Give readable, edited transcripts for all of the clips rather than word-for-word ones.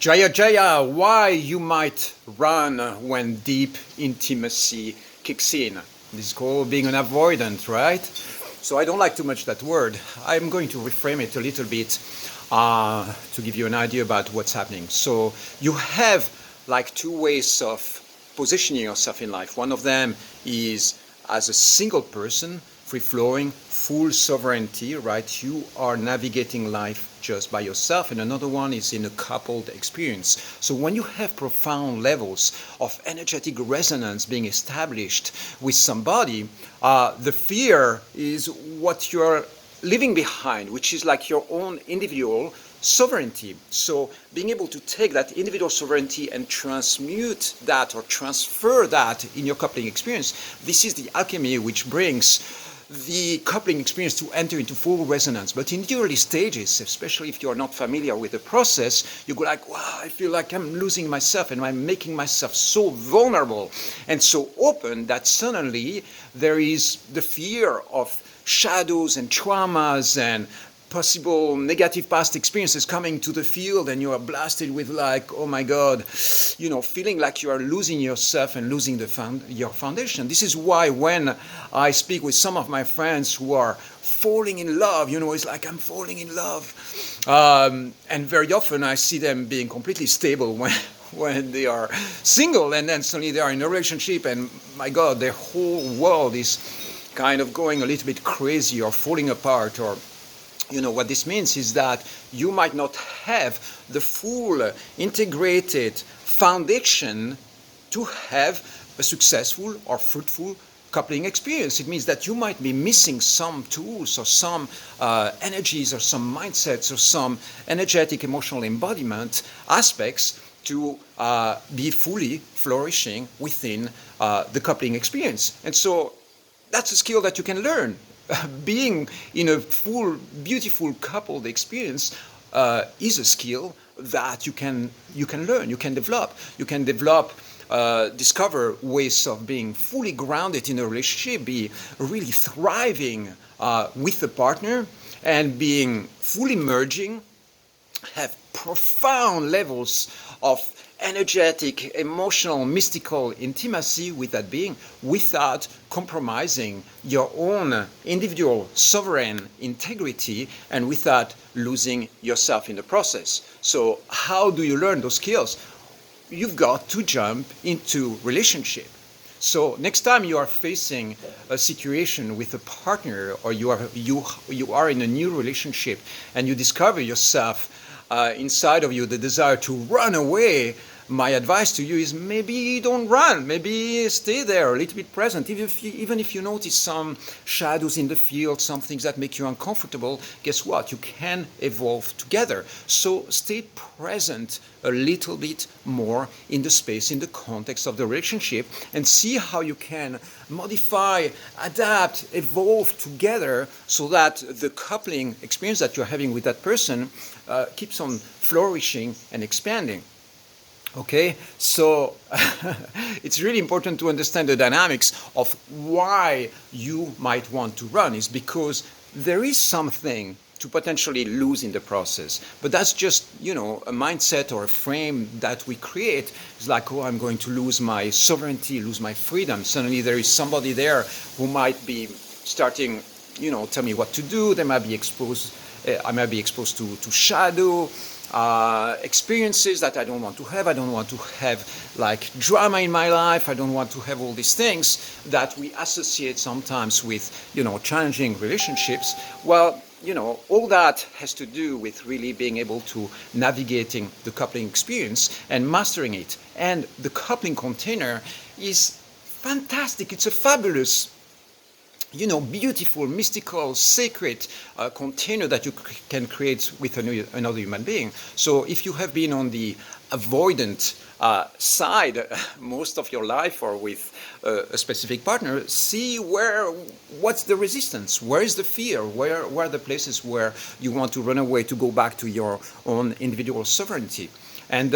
Jaya Jaya, why you might run when deep intimacy kicks in. This is called being an avoidant, right? So I don't like too much that word. I'm going to reframe it a little bit to give you an idea about what's happening. So you have like two ways of positioning yourself in life. One of them is as a single person, free-flowing, full sovereignty, right? You are navigating life just by yourself, and another one is in a coupled experience. So when you have profound levels of energetic resonance being established with somebody, the fear is what you're leaving behind, which is like your own individual sovereignty. So being able to take that individual sovereignty and transmute that or transfer that in your coupling experience, this is the alchemy which brings the coupling experience to enter into full resonance. But in the early stages, especially if you're not familiar with the process, you go like, wow, I feel like I'm losing myself and I'm making myself so vulnerable and so open that suddenly there is the fear of shadows and traumas and possible negative past experiences coming to the field, and you are blasted with like, oh my God, feeling like you are losing yourself and losing your foundation. This is why when I speak with some of my friends who are falling in love, it's like I'm falling in love. And very often I see them being completely stable when they are single, and then suddenly they are in a relationship and my God, their whole world is kind of going a little bit crazy or falling apart. Or what this means is that you might not have the full integrated foundation to have a successful or fruitful coupling experience. It means that you might be missing some tools or some energies or some mindsets or some energetic emotional embodiment aspects to be fully flourishing within the coupling experience. And so that's a skill that you can learn. Being in a full, beautiful coupled experience is a skill that you can learn, you can develop. You can develop, discover ways of being fully grounded in a relationship, be really thriving with the partner, and being fully merging, have profound levels of energetic, emotional, mystical intimacy with that being without compromising your own individual sovereign integrity and without losing yourself in the process. So how do you learn those skills? You've got to jump into relationship. So next time you are facing a situation with a partner, or you are in a new relationship and you discover yourself inside of you the desire to run away, my advice to you is maybe don't run, maybe stay there a little bit present. Even if you notice some shadows in the field, some things that make you uncomfortable, guess what? You can evolve together. So stay present a little bit more in the space, in the context of the relationship, and see how you can modify, adapt, evolve together so that the coupling experience that you're having with that person keeps on flourishing and expanding. Okay, so it's really important to understand the dynamics of why you might want to run. Is because there is something to potentially lose in the process, but that's just a mindset or a frame that we create. It's like, oh, I'm going to lose my sovereignty, lose my freedom. Suddenly there is somebody there who might be starting, tell me what to do. They might be exposed. I might be exposed to shadow experiences that I don't want to have. I don't want to have like drama in my life. I don't want to have all these things that we associate sometimes with, challenging relationships. Well, all that has to do with really being able to navigating the coupling experience and mastering it. And the coupling container is fantastic. It's a fabulous beautiful, mystical, sacred container that you can create with another human being. So if you have been on the avoidant side most of your life, or with a specific partner, see what's the resistance, where is the fear, where are the places where you want to run away to go back to your own individual sovereignty. And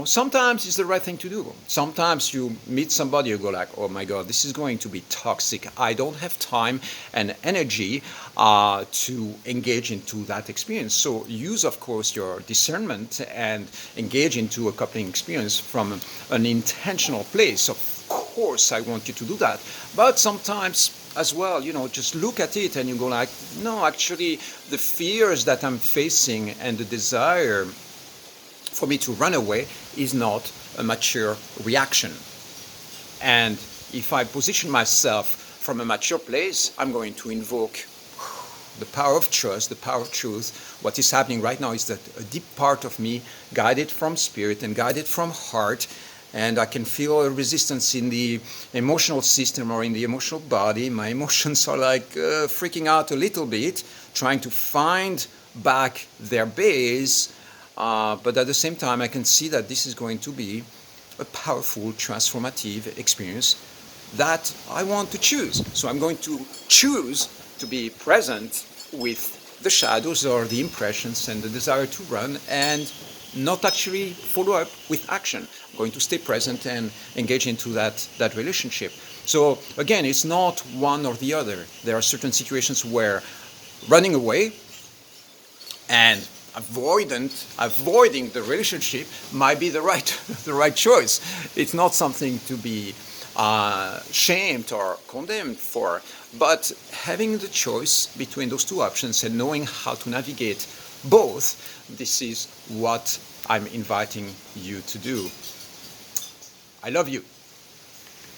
sometimes it's the right thing to do. Sometimes you meet somebody, you go like, oh my God, this is going to be toxic. I don't have time and energy to engage into that experience. So use, of course, your discernment and engage into a coupling experience from an intentional place. Of course, I want you to do that. But sometimes as well, just look at it and you go like, no, actually, the fears that I'm facing and the desire for me to run away is not a mature reaction. And if I position myself from a mature place, I'm going to invoke the power of trust, the power of truth. What is happening right now is that a deep part of me, guided from spirit and guided from heart, and I can feel a resistance in the emotional system or in the emotional body. My emotions are like freaking out a little bit, trying to find back their base. But at the same time, I can see that this is going to be a powerful, transformative experience that I want to choose. So I'm going to choose to be present with the shadows or the impressions and the desire to run, and not actually follow up with action. I'm going to stay present and engage into that relationship. So again, it's not one or the other. There are certain situations where running away and avoiding the relationship might be the right choice. It's not something to be shamed or condemned for, but having the choice between those two options and knowing how to navigate both, this is what I'm inviting you to do. I love you.